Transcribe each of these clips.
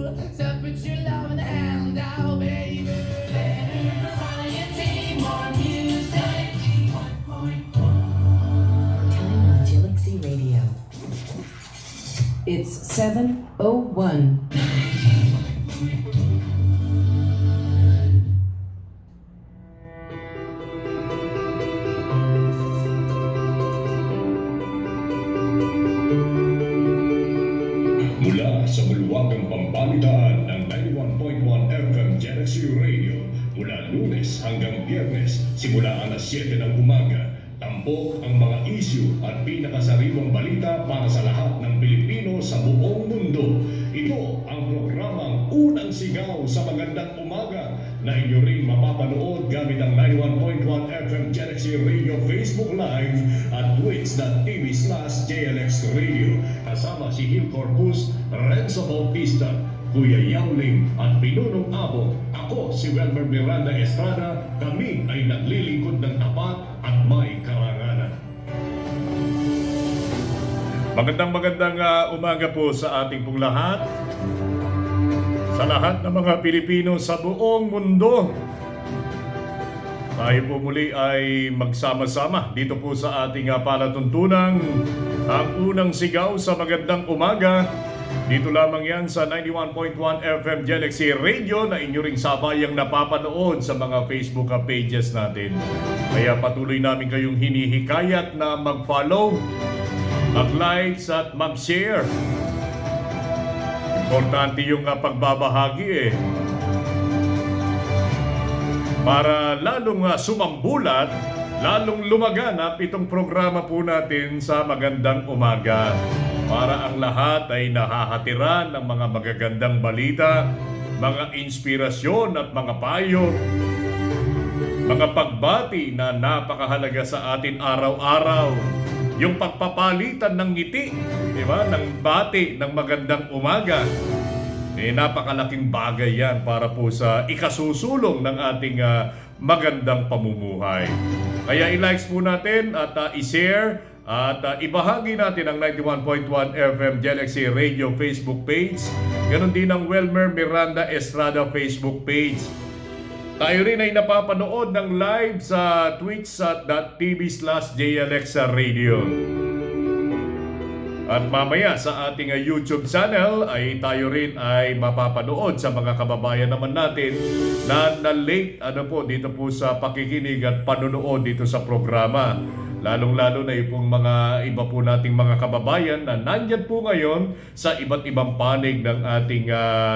So put your love in the hand out, baby. Better follow your team, more music. 1.1. Time on Galaxy Radio. It's 7:01. Mula sa bulwagang pambalitaan ng 91.1 FM Galaxy Radio, mula Lunes hanggang Biyernes, simula alas 7 ng umaga, tampok ang mga isyu at pinakasariwang balita para sa lahat ng Pilipino sa buong mundo. Ito ang programang Unang Sigaw sa Magandang Umaga na inyo ring mapapanood gamit ang 91.1 FM Galaxy Radio Facebook Live at twitch.tv/JLX Radio. Kasama si Gil Corpus, Renzo Bautista, Kuya Yauling at Pinunong Abo. Ako si Welmer Miranda Estrada. Kami ay naglilingkod ng tapat at may karangalan. Magandang umaga po sa ating pong lahat. Sa lahat ng mga Pilipino sa buong mundo. Tayo po muli ay magsama-sama dito po sa ating palatuntunan. Ang Unang Sigaw sa Magandang Umaga. Dito lamang yan sa 91.1 FM Galaxy Radio na inyo ring sabayang napapanood sa mga Facebook pages natin. Kaya patuloy namin kayong hinihikayat na mag-follow, mag-likes at mag-share. Importante yung pagbabahagi para lalong sumambulat, lalong lumaganap itong programa po natin sa Magandang Umaga. Para ang lahat ay nahahatiran ng mga magagandang balita, mga inspirasyon at mga payo, mga pagbati na napakahalaga sa atin araw-araw. Yung pagpapalitan ng ngiti, di ba? Ng bati ng magandang umaga. Napakalaking bagay yan para po sa ikasusulong ng ating magandang pamumuhay. Kaya i-likes po natin at i-share at ibahagi natin ang 91.1 FM Galaxy Radio Facebook page. Ganon din ang Welmer Miranda Estrada Facebook page. Tayo rin ay napapanood ng live sa twitch.tv/JLX Radio. At mamaya sa ating YouTube channel ay tayo rin ay mapapanood sa mga kababayan naman natin na na-late dito po sa pakikinig at panonood dito sa programa. Lalong-lalo na yung mga iba po nating mga kababayan na nandyan po ngayon sa iba't ibang panig ng ating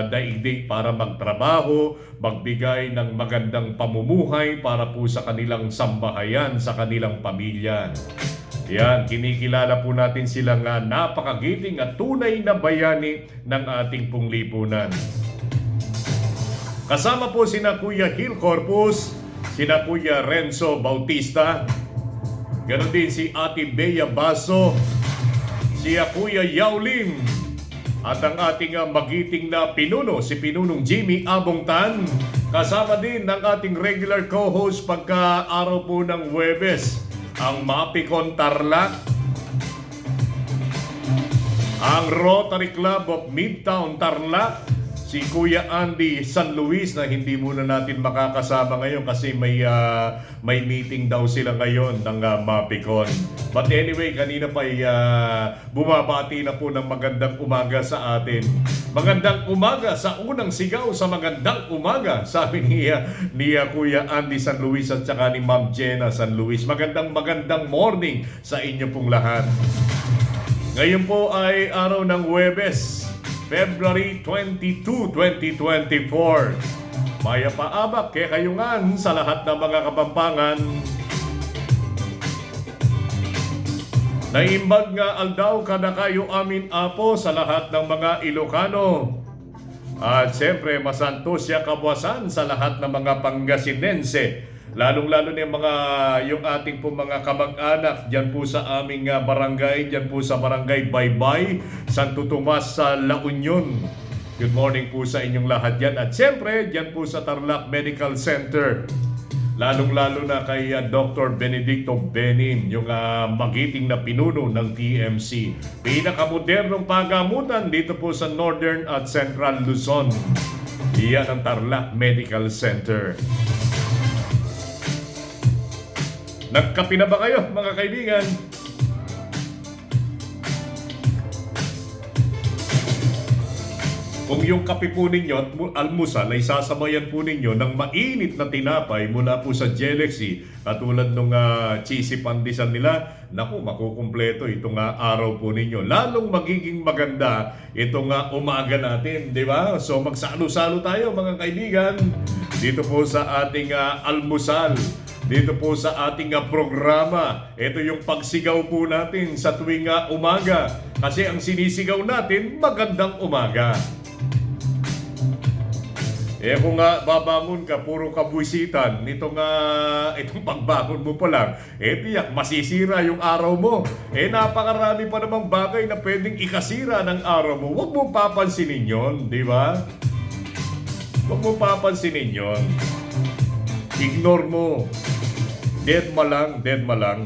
daigdig para magtrabaho, magbigay ng magandang pamumuhay para po sa kanilang sambahayan, sa kanilang pamilya. Yan, kinikilala po natin silang napakagiting at tunay na bayani ng ating pong lipunan. Kasama po sina Kuya Gil Corpus, sina Kuya Renzo Bautista, ganon din si Ate Bea Baso, si Kuya Yauling, at ang ating magiting na pinuno, si Pinunong Jimmy Abongtan. Kasama din ng ating regular co-host pagka araw po ng Huwebes, ang Mapicon Tarlac, ang Rotary Club of Midtown Tarlac, si Kuya Andy San Luis na hindi muna natin makakasama ngayon kasi may meeting daw sila ngayon ng Mapicon. But anyway, kanina pa bumabati na po ng magandang umaga sa atin. Magandang umaga sa Unang Sigaw sa Magandang Umaga, sabi ni Kuya Andy San Luis at saka ni Ma'am Jenna San Luis. Magandang morning sa inyo pong lahat. Ngayon po ay araw ng Huwebes, February 22, 2024. Maya paabak kay kayungan sa lahat ng mga Kapampangan. Naimbag nga aldaw kada kayo amin apo sa lahat ng mga Ilocano. At siyempre masantos siya kabwasan sa lahat ng mga Pangasinense. Lalong-lalo na yung ating po mga kamag-anak dyan po sa aming barangay, dyan po sa barangay Baybay, Santo Tomas sa La Union. Good morning po sa inyong lahat dyan. At siyempre, dyan po sa Tarlac Medical Center. lalong-lalo na kay Dr. Benedicto Benin, yung magiting na pinuno ng TMC. Pinakamodernong pagamutan dito po sa Northern at Central Luzon. Iyan ang Tarlac Medical Center. Nagkape na ba kayo, mga kaibigan? Kung yung kape po ninyo at almusal ay sasabayan po ninyo ng mainit na tinapay mula po sa Jelexy, katulad nung cheesy pandisan nila, naku, makukumpleto itong araw po ninyo. Lalong magiging maganda itong umaga natin, di ba? So magsalo-salo tayo, mga kaibigan, dito po sa ating almusal. Dito po sa ating programa. Ito yung pagsigaw po natin sa tuwing umaga. Kasi ang sinisigaw natin, magandang umaga. Kung babangon ka, puro kabuisitan, itong pagbangon mo pa lang, tiyak, masisira yung araw mo. Napakarami pa namang bagay na pwedeng ikasira ng araw mo. Huwag mo papansinin yon, di ba? Huwag mo papansinin yon. Ignore mo. Dead ma lang.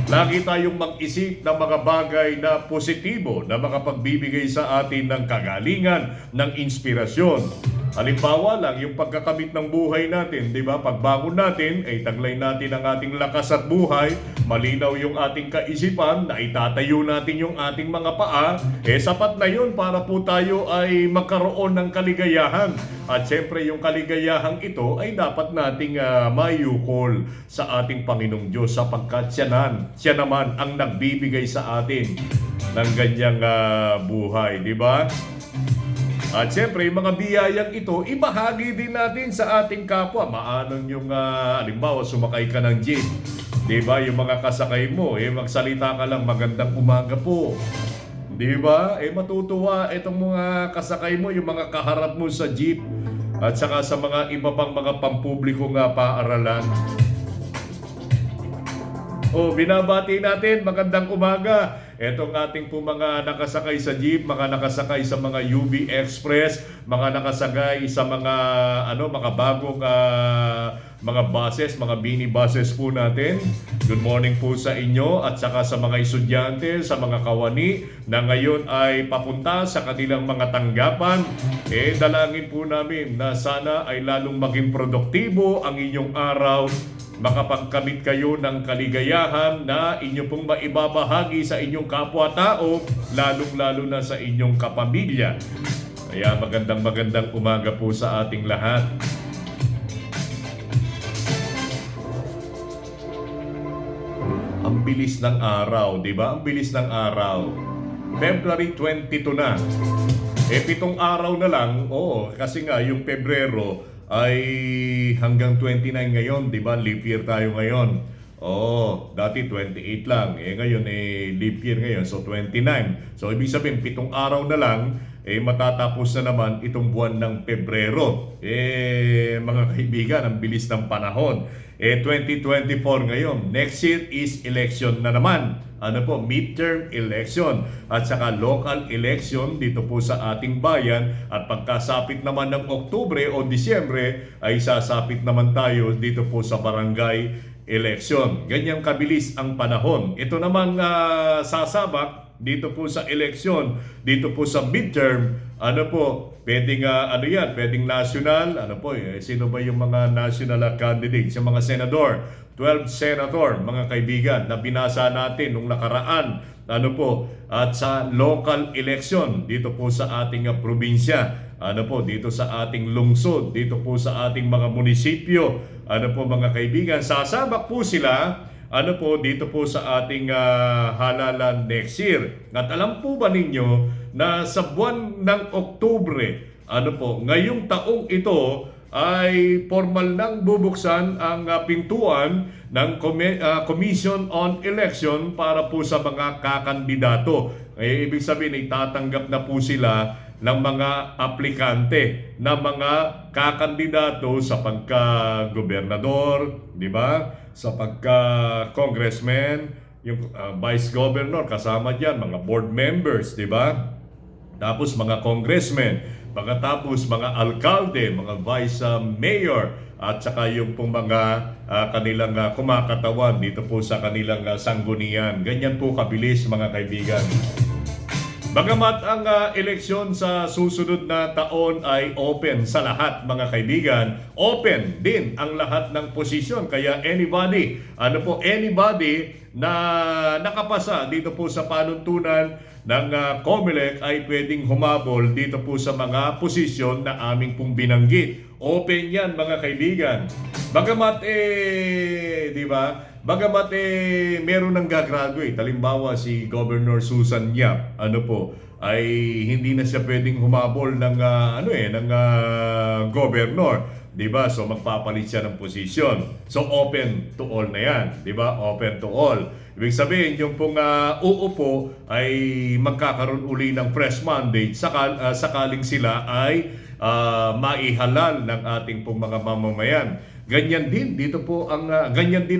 Lagi tayong mag-isip ng mga bagay na positibo na makapagbibigay sa atin ng kagalingan, ng inspirasyon. Halimbawa lang, yung pagkakamit ng buhay natin, di ba? Pagbangon natin, ay taglay natin ang ating lakas at buhay, malinaw yung ating kaisipan, na itatayo natin yung ating mga paa, sapat na yun para po tayo ay magkaroon ng kaligayahan. At syempre yung kaligayahang ito ay dapat nating mayukol sa ating Panginoong Diyos, sapagkat siya naman ang nagbibigay sa atin ng ganyang buhay, di ba? At siyempre, yung mga biyayang ito, ibahagi din natin sa ating kapwa. Maanon yung, halimbawa, sumakay ka ng jeep. Diba? Yung mga kasakay mo, magsalita ka lang, magandang umaga po. Diba? Matutuwa itong mga kasakay mo, yung mga kaharap mo sa jeep. At saka sa mga iba pang mga pampublikong paaralan. Binabati natin, magandang umaga. Etong ating po mga nakasakay sa jeep, mga nakasakay sa mga UV Express, mga nakasakay sa mga makabagong mga buses, mga mini buses po natin. Good morning po sa inyo at saka sa mga estudyante, sa mga kawani na ngayon ay papunta sa kanilang mga tanggapan. Dalangin po namin na sana ay lalong maging produktibo ang inyong araw, makapagkamit kayo ng kaligayahan na inyo pong maibabahagi sa inyong kapwa-tao, lalong-lalo na sa inyong kapamilya. Kaya magandang umaga po sa ating lahat. Ang bilis ng araw, di ba? Ang bilis ng araw. February 22 na. 7 araw na lang, kasi nga yung Pebrero ay hanggang 29 ngayon, di ba? Leap year tayo ngayon. Dati 28 lang. Ngayon leap year ngayon. So 29. So ibig sabihin, 7 araw na lang, matatapos na naman itong buwan ng Pebrero. Mga kaibigan, ang bilis ng panahon. 2024 ngayon. Next year is election na naman. Midterm election at saka local election dito po sa ating bayan, at pagkasapit naman ng Oktubre o Disyembre ay sasapit naman tayo dito po sa barangay election. Ganyang kabilis ang panahon. Ito namang sasabak dito po sa election, dito po sa midterm, pwedeng pwedeng national, sino ba yung mga national candidates, yung mga senador, 12 senator, mga kaibigan, na binasa natin nung nakaraan, at sa local election dito po sa ating probinsya, dito sa ating lungsod, dito po sa ating mga munisipyo, mga kaibigan, sasabak po sila dito po sa ating halalan next year. At alam po ba ninyo na sa buwan ng Oktubre, ngayong taong ito ay formal nang bubuksan ang pintuan ng Commission on Election para po sa mga kakandidato. Ibig sabihin ay tatanggap na po sila ng mga aplikante na mga kakandidato sa pagka-gobernador, di ba? Sa pagka-congressman, yung vice governor kasama diyan, mga board members, di ba? Tapos mga congressmen, pagkatapos mga alkalde, mga vice mayor, at saka yung pong mga kanilang kumakatawan dito po sa kanilang sanggunian. Ganyan po kabilis mga kaibigan. Bagamat ang eleksyon sa susunod na taon ay open sa lahat mga kaibigan, open din ang lahat ng posisyon. Kaya anybody na nakapasa dito po sa panuntunan ng COMELEC ay pwedeng humabol dito po sa mga posisyon na aming pong binanggit. Open yan mga kaibigan. Bagamat di ba? Bagamat meron nang gagraduate. Halimbawa si Governor Susan Yap, ay hindi na siya pwedeng humabol ng governor, 'di ba? So magpapalit siya ng posisyon. So open to all na 'yan, 'di ba? Open to all. Ibig sabihin, yung pong uupo ay magkakaroon uli ng fresh mandate sakaling sila ay maihalal ng ating pong mga mamamayan. Ganyan din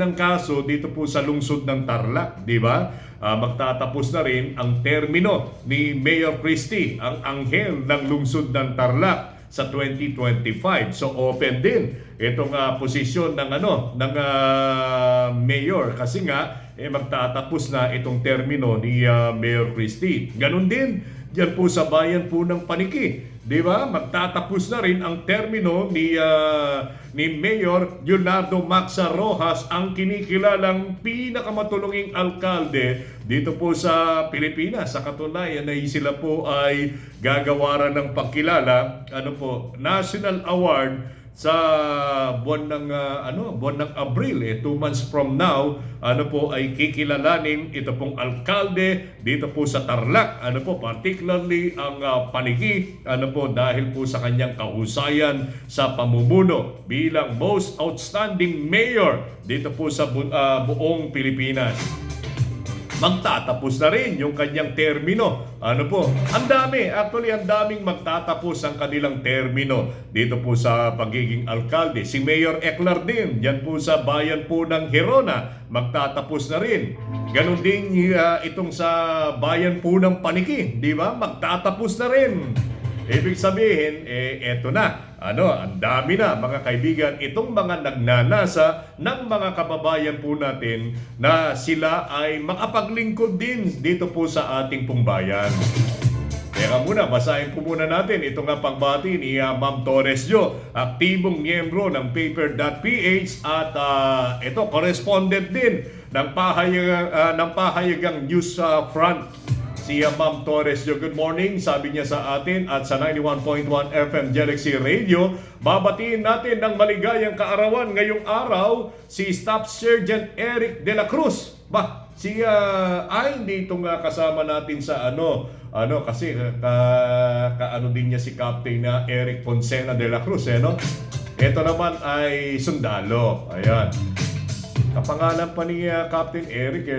ang kaso dito po sa lungsod ng Tarlac, 'di ba? Magtatapos na rin ang termino ni Mayor Christie, ang anghel ng lungsod ng Tarlac sa 2025. So open din itong posisyon ng mayor kasi nga magtatapos na itong termino ni Mayor Christie. Ganon din diyan po sa bayan po ng Paniki. 'Di ba? Magtatapos na rin ang termino ni Mayor Leonardo Maxa Rojas, ang kinikilalang pinakamatulunging alkalde dito po sa Pilipinas. Sa katunayan ay sila po ay gagawaran ng pagkilala, National Award sa buwan ng Abril, 2 months from now, ay kikilalanin ito pong alkalde dito po sa Tarlac, particularly ang Paniki, dahil po sa kanyang kahusayan sa pamumuno bilang most outstanding mayor dito po sa buong Pilipinas. Magtatapos na rin yung kanyang termino. Ang daming magtatapos ang kanilang termino dito po sa pagiging alkalde. Si Mayor Eklar din, yan po sa bayan po ng Gerona, magtatapos na rin. Ganon din itong sa bayan po ng Paniki, di ba? Magtatapos na rin. Ibig sabihin, eto na. Ang dami na mga kaibigan, itong mga nagnanasa ng mga kababayan po natin na sila ay makapaglingkod din dito po sa ating pong bayan. Teka muna, basahin po muna natin ito nga pagbati ni Ma'am Torres Jo, aktibong miyembro ng Paper.ph at ito, correspondent din ng pahayagang News Front. Si Ma'am Torres Jo, good morning, sabi niya sa atin at sa 91.1 FM Galaxy Radio. Babatiin natin ng maligayang kaarawan ngayong araw si Staff Sergeant Eric de la Cruz. Hindi itong kasama natin sa kasi kaano din niya si Captain Eric Poncena de la Cruz, Ito naman ay sundalo. Ayan. Kapangalan pa ni Captain Eric,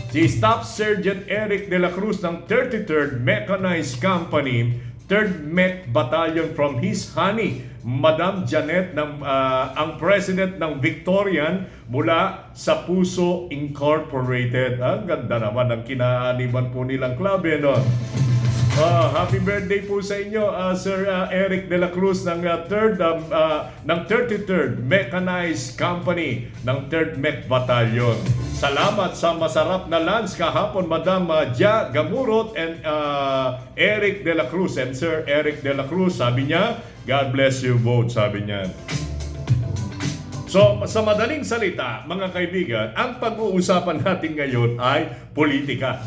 Si Staff Sergeant Eric de la Cruz ng 33rd Mechanized Company, 3rd Mech Battalion from his honey, Madam Janet, ang President ng Victorian mula sa Puso Incorporated. Ang ganda naman ng kinaaniban po nilang club, happy birthday po sa inyo, Sir Eric de la Cruz ng 33rd Mechanized Company ng 3rd Mech Battalion. Salamat sa masarap na lunch kahapon, Madam Jia Gamurot and Eric de la Cruz. And Sir Eric de la Cruz, sabi niya, God bless you both, sabi niya. So, sa madaling salita, mga kaibigan, ang pag-uusapan natin ngayon ay politika.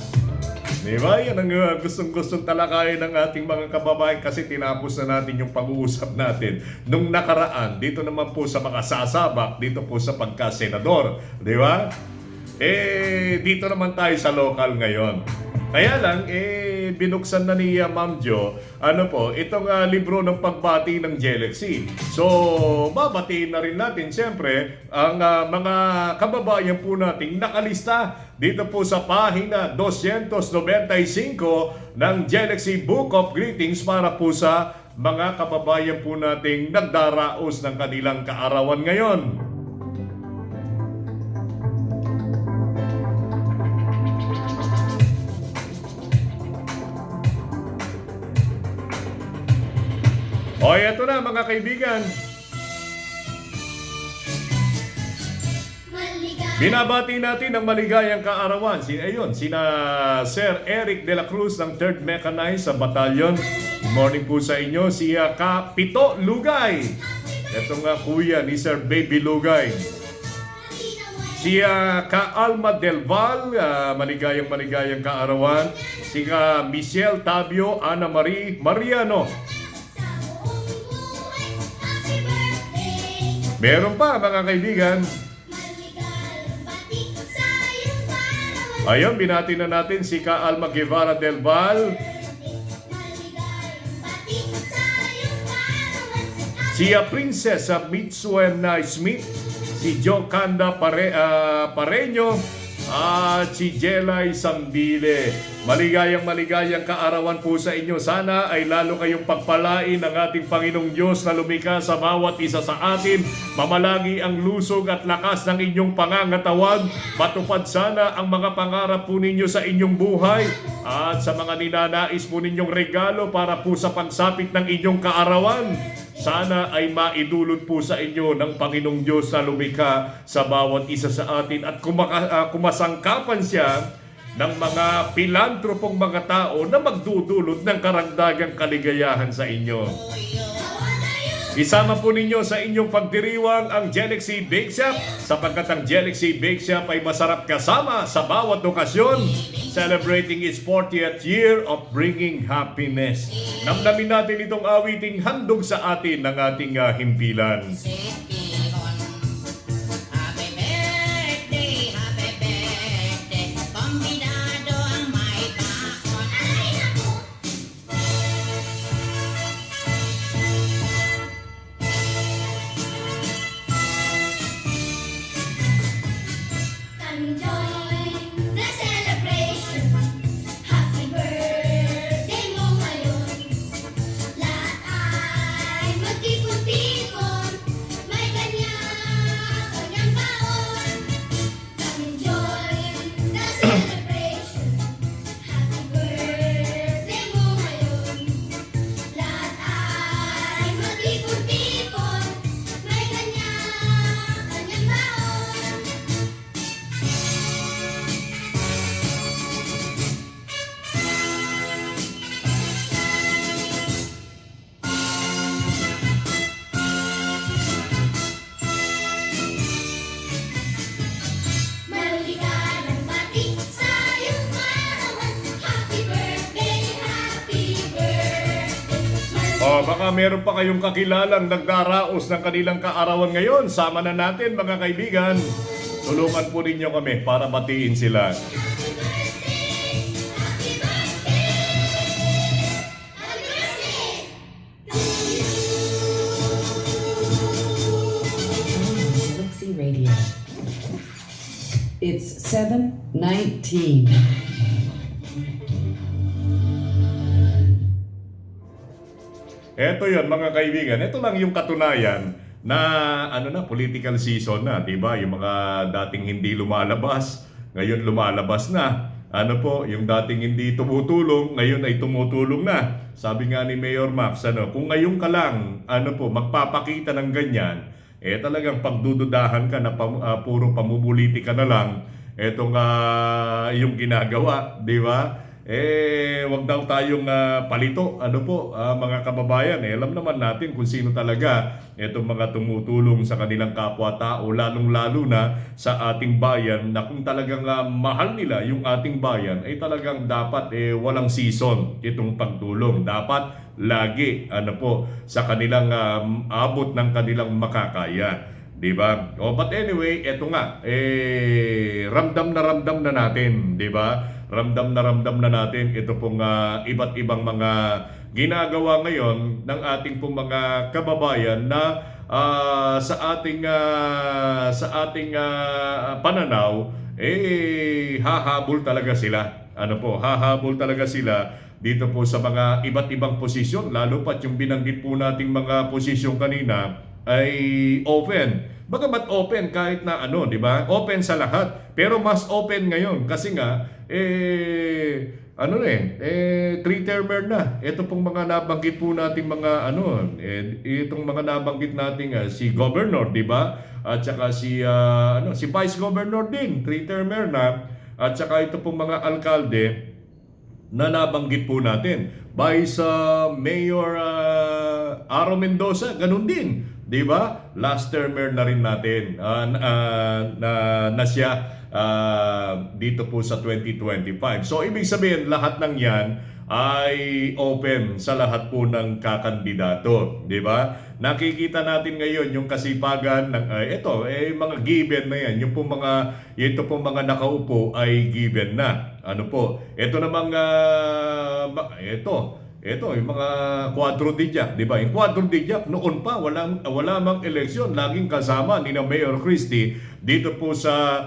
Diba? Yan ang gustong-gustong talakayin ng ating mga kababayan kasi tinapos na natin yung pag-uusap natin nung nakaraan. Dito naman po sa mga sasabak, dito po sa pagka-senador. Diba? Dito naman tayo sa local ngayon. Kaya lang, binuksan na ni Ma'am Jo, itong libro ng pagbati ng Galaxy. So, babatiin na rin natin, siyempre, ang mga kababayan po nating nakalista dito po sa pahina 295 ng Galaxy Book of Greetings para po sa mga kababayan po nating nagdaraos ng kanilang kaarawan ngayon. O, eto na mga kaibigan. Binabati natin ang maligayang kaarawan. Sina Sir Eric de la Cruz ng 3rd Mechanized sa Batalyon. Good morning po sa inyo. Si Kapito Lugay. Ito nga kuya ni Sir Baby Lugay. Si Ka Alma Del Val, maligayang kaarawan. Si Michelle Tabio, Ana Marie Mariano. Meron pa mga kaibigan. Ayun, binati na natin si Ka Alma Guevara Del Val. Si Princess Mitsuen Smith. Si Jocanda Pareño. At si Jelay Sambile. Maligayang kaarawan po sa inyo. Sana ay lalo kayong pagpalain ng ating Panginoong Diyos na lumikha sa bawat isa sa atin. Mamalagi ang lusog at lakas ng inyong pangangatawan. Matupad sana ang mga pangarap po ninyo sa inyong buhay. At sa mga ninanais po ninyong regalo para po sa pagsapit ng inyong kaarawan. Sana ay maidulot po sa inyo ng Panginoong Diyos na lumikha sa bawat isa sa atin at kumasangkapan siya ng mga pilantropong mga tao na magdudulot ng karagdagang kaligayahan sa inyo. Isama po ninyo sa inyong pagdiriwang ang Galaxy Bake Shop sapagkat ang Galaxy Bake Shop ay masarap kasama sa bawat okasyon, celebrating its 40th year of bringing happiness. Namnamin natin itong awiting handog sa atin ng ating himpilan. Baka meron pa kayong kakilalang nagdaraos ng kanilang kaarawan ngayon. Sama na natin mga kaibigan. Tulungan po ninyo kami para batiin sila. Galaxy Radio. It's 7:19. Eto yun mga kaibigan, ito lang yung katunayan na political season na, 'di ba? Yung mga dating hindi lumalabas, ngayon lumalabas na. Yung dating hindi tumutulong, ngayon ay tumutulong na. Sabi nga ni Mayor Max, kung ngayon ka lang, magpapakita ng ganyan, talagang pagdududahan ka na puro pamumuliti ka na lang. Etong yung ginagawa, 'di ba? Wag daw tayong palito, mga kababayan. Alam naman natin kung sino talaga itong mga tumutulong sa kanilang kapwa-tao, lalong-lalo na sa ating bayan, na kung talagang mahal nila yung ating bayan, ay talagang dapat walang season itong pagtulong. Dapat lagi, sa kanilang abot ng kanilang makakaya. Diba? But anyway, eto nga, ramdam na natin, diba? Ramdam na natin ito pong iba't ibang mga ginagawa ngayon ng ating pong mga kababayan na sa ating pananaw hahabol talaga sila. Hahabol talaga sila dito po sa mga iba't ibang posisyon, lalo pat yung binanggit po nating mga posisyon kanina ay open. Bagamat open kahit na di ba? Open sa lahat. Pero mas open ngayon kasi nga three-termer na. Ito pong mga nabanggit po nating mga itong mga nabanggit nating si Governor, di ba? At saka si Vice Governor din, three-termer na. At saka ito pong mga alkalde na nabanggit po natin. Vice Mayor Aro Mendoza, ganun din, di ba? Last termer na rin natin na siya dito po sa 2025. So ibig sabihin lahat ng yan ay open sa lahat po ng kakandidato, di ba? Nakikita natin ngayon yung kasipagan ng mga given na yan, ito pong mga nakaupo ay given na. Ano po? Ito namang yung mga quadro-digyac, di ba? Yung quadro-digyac noon pa wala mang eleksyon, laging kasama ni na Mayor Christie dito po sa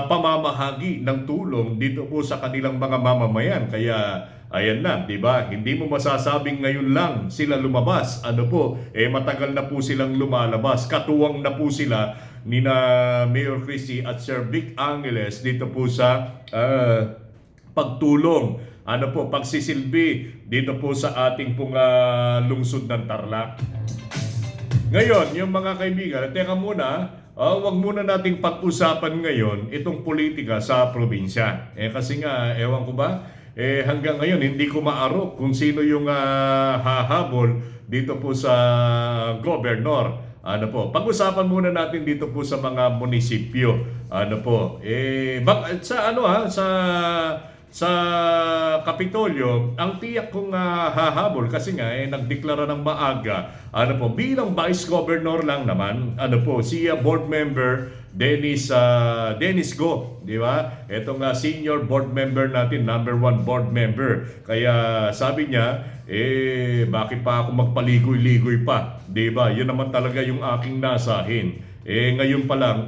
pamamahagi ng tulong dito po sa kanilang mga mamamayan. Kaya ayan na, di ba? Hindi mo masasabing ngayon lang sila lumabas. Matagal na po silang lumalabas. Katuwang na po sila ni na Mayor Christie at Sir Vic Angeles dito po sa pagtulong. Pagsisilbi dito po sa ating pong lungsod ng Tarlac. Ngayon, yung mga kaibigan, teka muna, wag muna nating pag-usapan ngayon itong politika sa probinsya. Kasi nga, ewan ko ba, hanggang ngayon hindi ko maarok kung sino yung hahabol dito po sa gobernador. Pag-usapan muna natin dito po sa mga munisipyo. Sa Kapitolyo, ang tiyak kong hahabol kasi nga nagdeklara ng maaga, bilang Vice Governor lang naman, si board member Dennis Go, di ba? Ito nga senior board member natin, number 1 board member. Kaya sabi niya, bakit pa ako magpaligoy-ligoy pa? Di ba? Yun naman talaga yung aking nasahin. Ngayon pa lang,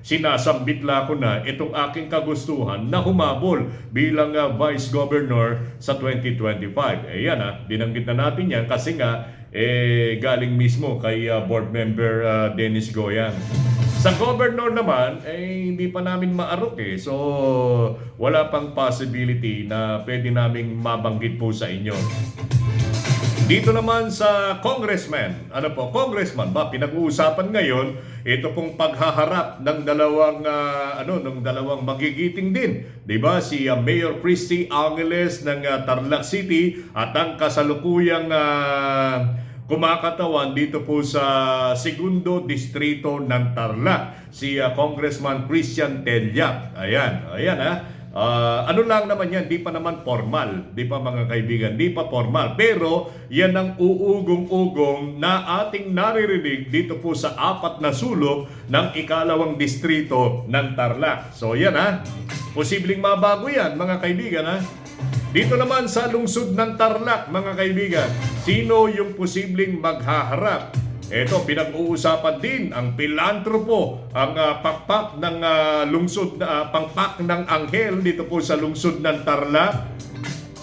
sinasambit la ko na itong aking kagustuhan na humabol bilang Vice Governor sa 2025. Binanggit na natin yan kasi nga, galing mismo kay board member Dennis Goyan. Sa Governor naman, hindi pa namin maarok So, wala pang possibility na pwede naming mabanggit po sa inyo. Dito naman sa congressman, congressman ba, pinag-uusapan ngayon, ito pong paghaharap ng dalawang magigiting din. Diba? Si Mayor Christie Angeles ng Tarlac City at ang kasalukuyang kumakatawan dito po sa segundo distrito ng Tarlac, si Congressman Christian Telliac. Ayan. Lang naman yan, di pa naman formal, di pa mga kaibigan, di pa formal. Pero yan ang uugong-ugong na ating naririnig dito po sa 4 na sulok ng ikalawang distrito ng Tarlac. So yan posibleng mabago yan mga kaibigan Dito naman sa lungsod ng Tarlac mga kaibigan, sino yung posibleng maghaharap? Ito, pinag-uusapan din ang pilantropo, ang pakpak ng lungsod, pangpak ng anghel dito po sa lungsod ng Tarlac.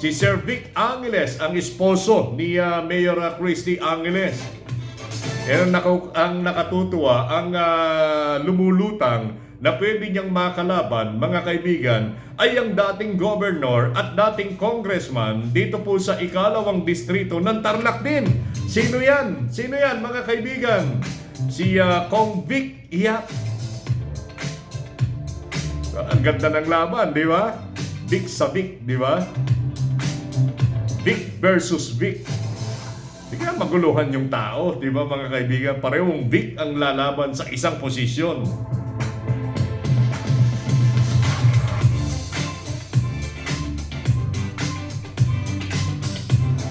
Si Sir Vic Angeles, ang esposo ni Mayor Christie Angeles. Ang nakatutuwa, ang lumulutang na pwede niyang makalaban, mga kaibigan, ay ang dating governor at dating congressman dito po sa ikalawang distrito ng Tarlac din. Sino yan? Sino yan, mga kaibigan? Si Kong Vic Iap. Ang ganda ng laban, di ba? Vic sa Vic, di ba? Vic versus Vic. Di kaya maguluhan yung tao, di ba mga kaibigan? Parehong Vic ang lalaban sa isang posisyon.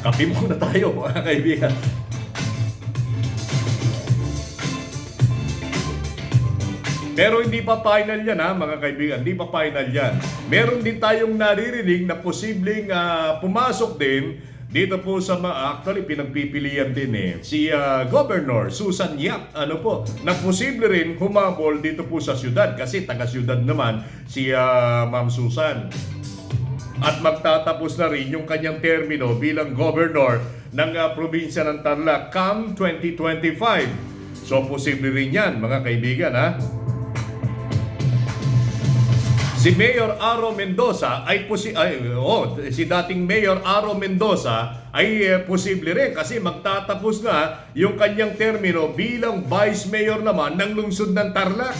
Kape muna tayo mga kaibigan. Pero hindi pa final yan mga kaibigan. Hindi pa final yan. Meron din tayong naririnig na posibleng pumasok din dito po sa actually pinagpipilian din si Governor Susan Yap na posible rin humabol dito po sa syudad kasi taga-syudad naman si Ma'am Susan. At magtatapos na rin yung kanyang termino bilang governor ng probinsya ng Tarlac come 2025. So posible rin yan mga kaibigan Si Mayor Aro Mendoza si dating Mayor Aro Mendoza ay posible rin kasi magtatapos na yung kanyang termino bilang Vice Mayor naman ng lungsod ng Tarlac.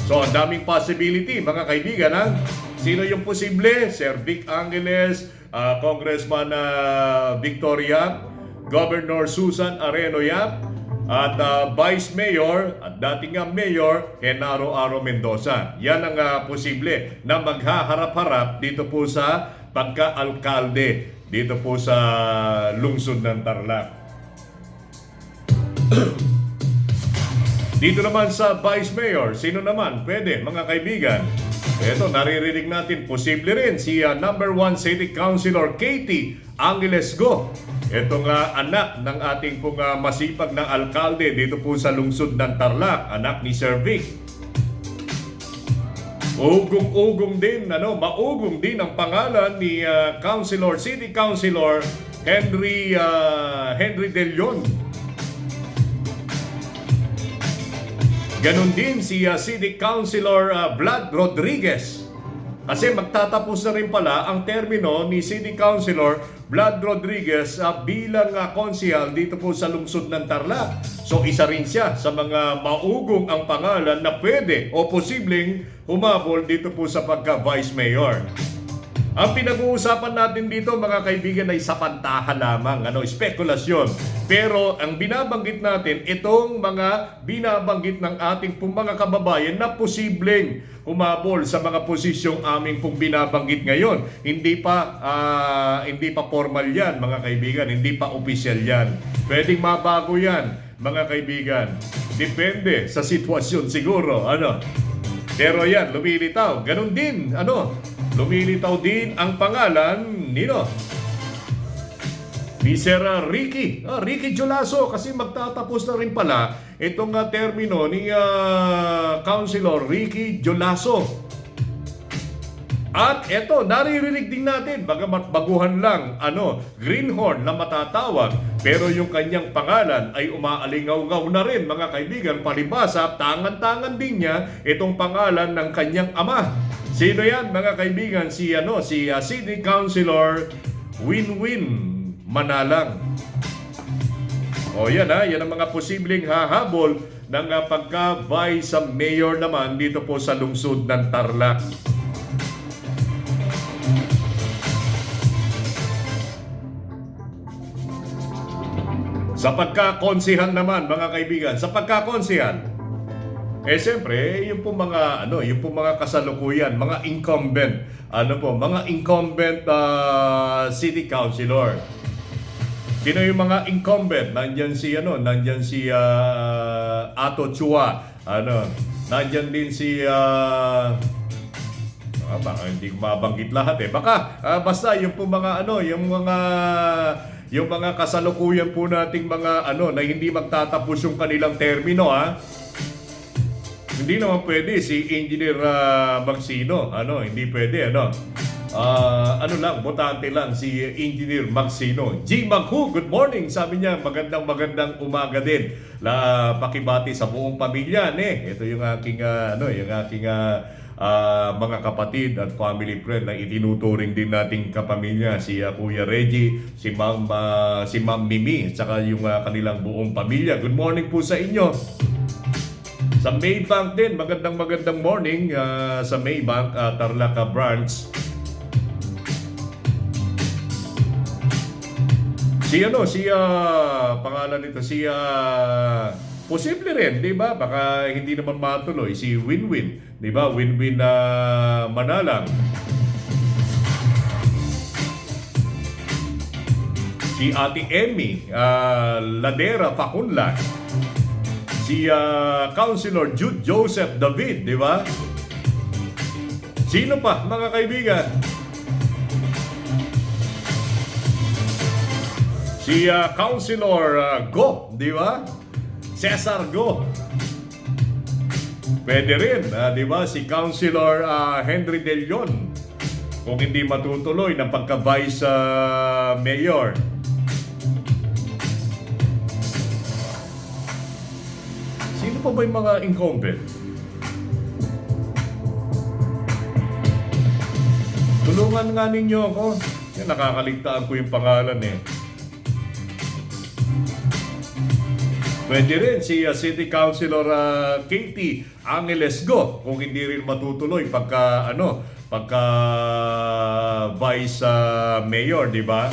So ang daming possibility mga kaibigan ha. Sino yung posible? Sir Vic Angeles, Congressman Victoria, Governor Susan Areno Yap, at Vice Mayor at dating Mayor Genaro Aro Mendoza. Yan ang posible na maghaharap-harap dito po sa pagka-alkalde dito po sa lungsod ng Tarlac. Dito naman sa Vice Mayor, sino naman pwede mga kaibigan? Ito, naririnig natin, posible rin si number 1 City Councilor Katie Angeles Go. Ito nga anak ng ating pong masipag na alkalde dito po sa lungsod ng Tarlac, anak ni Sir Vic. Ugong-ugong din, maugong din ang pangalan ni City Councilor Henry De Leon. Ganon din si City Councilor Vlad Rodriguez. Kasi magtatapos na rin pala ang termino ni City Councilor Vlad Rodriguez bilang konsehal dito po sa lungsod ng Tarlac. So isa rin siya sa mga maugong ang pangalan na pwede o posibleng humabol dito po sa pagka-Vice Mayor. Ang pinag-uusapan natin dito mga kaibigan ay sa pantahan lamang, spekulasyon. Pero ang binabanggit natin, itong mga binabanggit ng ating pong mga kababayan na posibleng humabol sa mga posisyong aming pong binabanggit ngayon. Hindi pa formal yan mga kaibigan, hindi pa opisyal yan. Pwedeng mabago yan mga kaibigan. Depende sa sitwasyon siguro, Pero yan, lumilitaw. Ganun din, lumilitaw din ang pangalan ni Sir Ricky Jolaso kasi magtatapos na rin pala itong termino ni Councilor Ricky Jolaso. At eto, naririnig din natin, bagamat baguhan lang, greenhorn na matatawag, pero yung kanyang pangalan ay umaalingaw-ngaw na rin, mga kaibigan, palibasa, tangan-tangan din niya itong pangalan ng kanyang ama. Sino yan, mga kaibigan? Si City Councilor Winwin Manalang. O yan yan ang mga posibleng hahabol ng pagka-Vice Mayor naman dito po sa lungsod ng Tarlac. Sa pagkakonsehal naman mga kaibigan, siyempre, yung po mga kasalukuyan, mga incumbent, mga incumbent city councilor. Sino yung mga incumbent? Nandyan si Ato Chua, nandyan din si baka hindi ko mabanggit lahat baka basta yung po mga yung mga kasalukuyan po nating mga na hindi magtatapos yung kanilang termino Hindi naman pwede si Engineer Magsino, hindi pwede botante lang si Engineer Magsino. G. Maghu, good morning. Sabi niya, magandang umaga din. Pakibati sa buong pamilya, Ito yung aking mga kapatid at family friend na itinuturing din nating kapamilya, si Kuya Reggie, si Ma'am Mimi, at saka yung kanilang buong pamilya. Good morning po sa inyo. Sa Maybank din, magandang morning sa Maybank Tarlac branch. Pangalan nito posible rin, di ba? Baka hindi naman matuloy si Winwin, di ba? Winwin Manalang. Si Ate Emmy Ladera Facunla. Si Councilor Jude Joseph David, di ba? Sino pa, mga kaibigan? Si Councilor Go, di ba? Cesar Go. Pwede rin, di ba? Si Councilor Henry De Leon. Kung hindi matutuloy ng pagka-Vice Mayor. Sino pa ba yung mga incumbent? Tulungan nga ninyo ako. Yan, nakakaligtaan ko yung pangalan eh. Pwede rin si City Councilor Katie Angeles Go kung hindi rin matutuloy pagka Vice Mayor, di ba?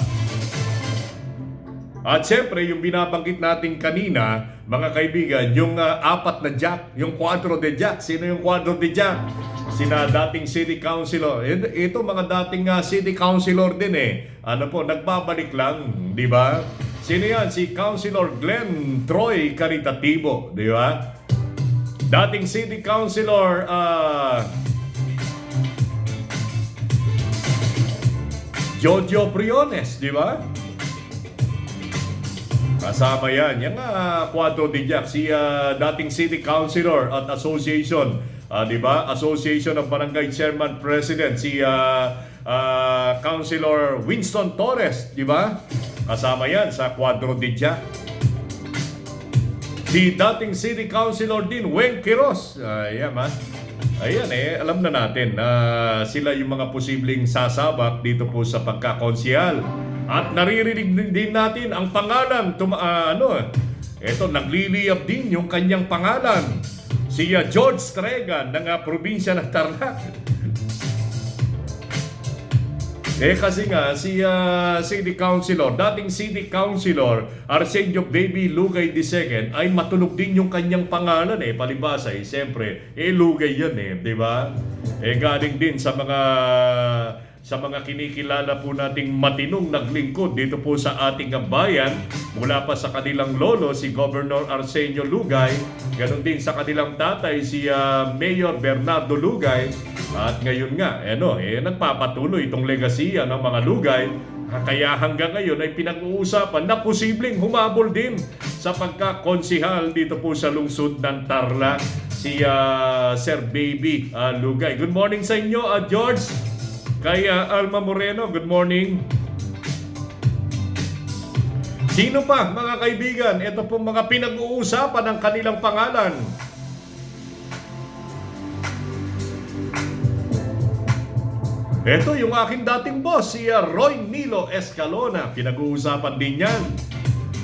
At siyempre, yung binabanggit natin kanina, mga kaibigan, yung apat na jack, yung quadro de jack. Sino yung quadro de jack? Sina dating City Councilor. Ito mga dating City Councilor din eh. Ano po, nagbabalik lang, di ba? Sino yan? Si Councilor Glenn Troy Caritativo, di ba? Dating City Councilor Jojo Briones, di ba? Kasama yan. Yung quadro de jack, si dating City Councilor at Association, di ba? Association of Barangay Chairman President, si Councilor Winston Torres, di ba? Kasama yan sa quadro de jack. Si dating City Councilor din, Weng Quiros. Ayan alam na natin na sila yung mga posibleng sasabak dito po sa pagkakonsehal. At naririnig din natin ang pangalan, eto, nagliliyab din yung kanyang pangalan. Si George Tregan ng probinsya ng Tarlac. Kasi nga, si City Councilor, dating City Councilor, Arsenio Baby Lugay II, ay matulog din yung kanyang pangalan palibasa siyempre, Lugay yan di ba? Galing din sa mga kinikilala po nating matinong naglingkod dito po sa ating bayan, mula pa sa kanilang lolo, si Governor Arsenio Lugay, ganon din sa kanilang tatay, si Mayor Bernardo Lugay, at ngayon nga, nagpapatuloy itong legasiya ng mga Lugay, kaya hanggang ngayon ay pinag-uusapan na posibleng humabol din sa pagkakonsihal dito po sa lungsod ng Tarlac, si Sir Baby Lugay. Good morning sa inyo, George. Kay Alma Moreno, good morning. Sino pa, mga kaibigan? Ito po mga pinag-uusapan ng kanilang pangalan. Ito yung aking dating boss, si Roy Nilo Escalona. Pinag-uusapan din yan.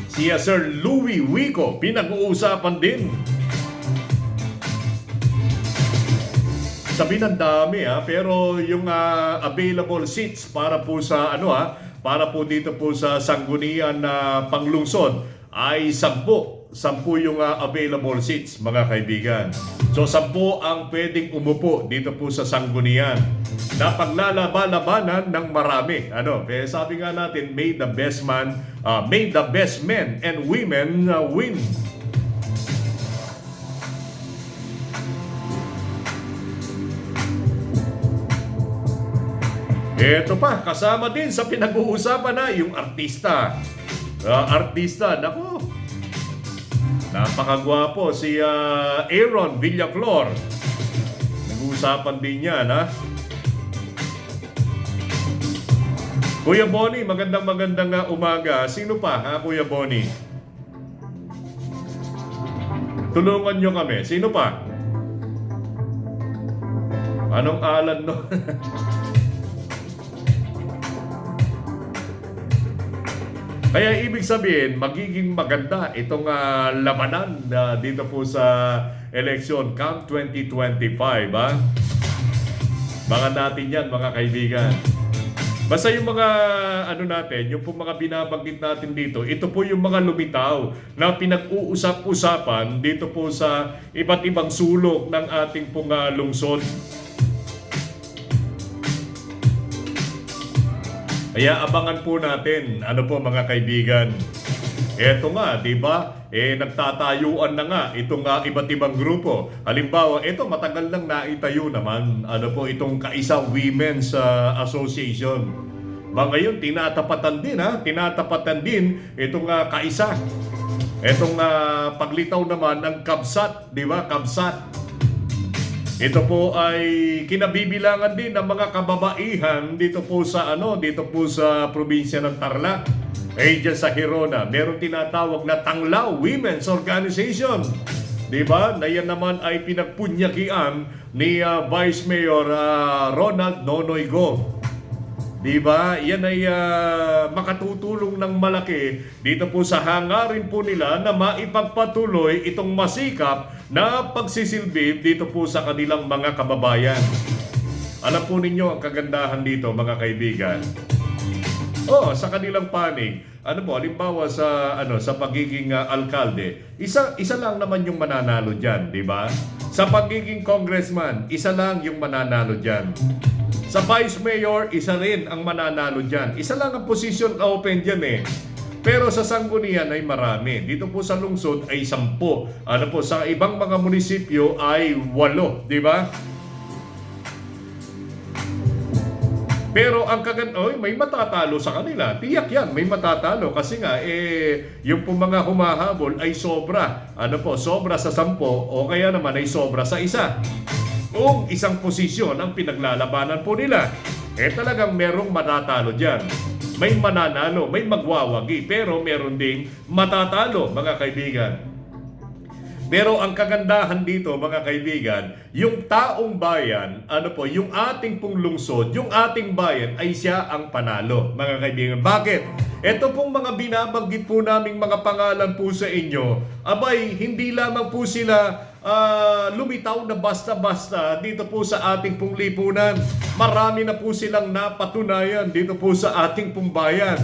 Si Sir Louie Wico, pinag-uusapan din. Sabi ng dami pero yung available seats para po sa para po dito po sa sanggunian na panglungsod ay 10 yung available seats, mga kaibigan. So 10 ang pwedeng umupo dito po sa sanggunian na paglalaban-labanan ng marami. Sabi nga natin, may the best men and women win. Ito pa, kasama din sa pinag-uusapan na yung artista. Naku, napakagwapo si Aaron Villaflor. Nag-uusapan din yan, Kuya Bonnie, magandang umaga. Sino pa, Kuya Bonnie? Tulungan nyo kami. Sino pa? Anong alan no? Kaya ibig sabihin, magiging maganda itong labanan dito po sa election camp 2025, Mga natin yan, mga kaibigan. Basta yung mga yung po mga binabanggit natin dito, ito po yung mga lumitaw na pinag-uusap-usapan dito po sa iba't ibang sulok ng ating pong lungsod. Kaya abangan po natin, mga kaibigan. Eto nga, di ba? Nagtatayuan na nga itong iba't ibang grupo. Halimbawa, ito matagal lang naitayo naman, itong Kaisa Women's Association. Ngayon, tinatapatan din itong Kaisa. Itong paglitaw naman ng Kabsat, di ba? Kabsat. Ito po ay kinabibilangan din ng mga kababaihan dito po sa probinsya ng Tarlac. Diyan sa Hirona, meron tinatawag na Tanglaw Women's Organization. Diba? Na yan naman ay pinagpunyakian ni Vice Mayor Ronald Nonoy Go. Di ba? Yan ay makatutulong ng malaki dito po sa hangarin po nila na maipagpatuloy itong masikap na pagsisilbi dito po sa kanilang mga kababayan. Alam po ninyo ang kagandahan dito, mga kaibigan. Sa kanilang panig, halimbawa sa sa pagiging alkalde, isa lang naman yung mananalo diyan, di ba? Sa pagiging congressman, isa lang yung mananalo diyan. Sa vice mayor, isa rin ang mananalo diyan. Isa lang ang position na open diyan eh. Pero sa sanggunian ay marami. Dito po sa lungsod ay 10. Sa ibang mga munisipyo ay 8, di ba? Pero ang may matatalo sa kanila. Tiyak yan, may matatalo. Kasi nga, yung po mga humahabol ay sobra. Sobra sa 10 o kaya naman ay sobra sa 1. Kung isang posisyon ang pinaglalabanan po nila, talagang merong matatalo dyan. May mananalo, may magwawagi, pero meron ding matatalo, mga kaibigan. Pero ang kagandahan dito, mga kaibigan, yung taong bayan, yung ating pong lungsod, yung ating bayan ay siya ang panalo, mga kaibigan. Bakit? Ito pong mga binabanggit po naming mga pangalan po sa inyo, hindi lamang po sila lumitaw na basta-basta dito po sa ating pong lipunan. Marami na po silang napatunayan dito po sa ating pong bayan.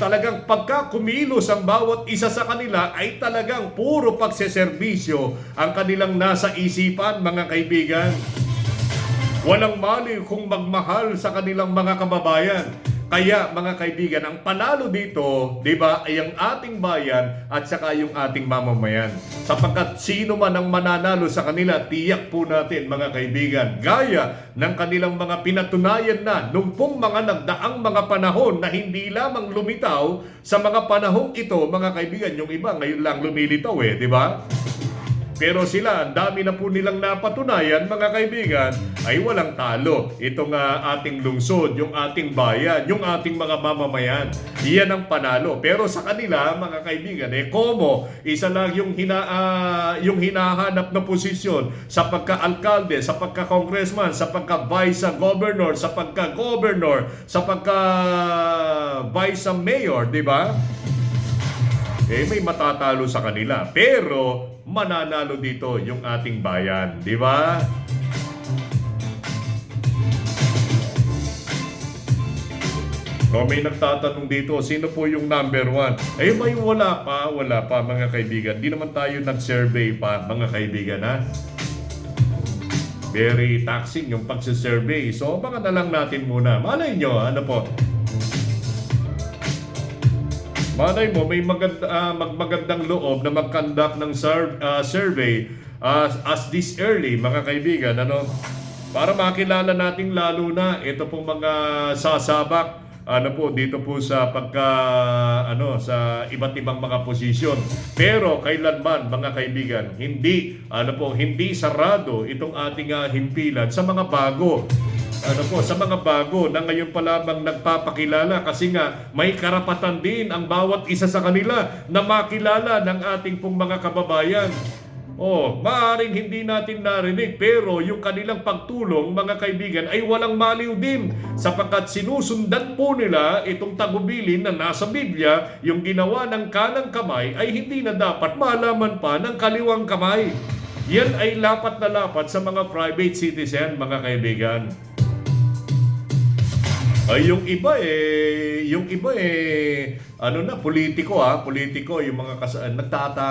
Talagang pagka kumilos ang bawat isa sa kanila ay talagang puro pagseserbisyo ang kanilang nasa isipan, mga kaibigan. Walang mali kung magmahal sa kanilang mga kababayan. Kaya mga kaibigan, ang panalo dito, di ba, ay ang ating bayan at saka yung ating mamamayan. Sapagkat sino man ang mananalo sa kanila, tiyak po natin mga kaibigan, gaya ng kanilang mga pinatunayan na nung pong mga nagdaang mga panahon na hindi lamang lumitaw sa mga panahong ito, mga kaibigan, yung iba ngayon lang lumilitaw di ba? Pero sila, ang dami na po nilang napatunayan, mga kaibigan, ay walang talo. Itong ating lungsod, yung ating bayan, yung ating mga mamamayan. Iyan ang panalo. Pero sa kanila, mga kaibigan, komo, isa lang yung hinahanap na posisyon sa pagka-alkalde, sa pagka-congressman, sa pagka-vice-governor, sa pagka-governor, sa pagka-vice-mayor, di ba? May matatalo sa kanila. Pero mananalo dito yung ating bayan, di ba? May nagtatanong dito, sino po yung number 1? May wala pa mga kaibigan. Di naman tayo nag-survey pa, mga kaibigan, ha? Very taxing yung pagsisurvey. So, baka na lang natin muna. Malay nyo, malay mo, may magmagandang loob na mag-conduct ng survey as this early, mga kaibigan, para makilala natin lalo na ito pong mga sasabak dito po sa sa iba't ibang mga posisyon. Pero kailanman, mga kaibigan, hindi sarado itong ating himpilan sa mga bago. Sa mga bago na ngayon pa lamang nagpapakilala, kasi nga may karapatan din ang bawat isa sa kanila na makilala ng ating pong mga kababayan. Maaaring hindi natin narinig, pero yung kanilang pagtulong, mga kaibigan, ay walang maliw din, sapagkat sinusundan po nila itong tagubilin na nasa Biblia, yung ginawa ng kanang kamay ay hindi na dapat malaman pa ng kaliwang kamay. Yan ay lapat na lapat sa mga private citizen, mga kaibigan. Yung iba politiko, yung mga nagtata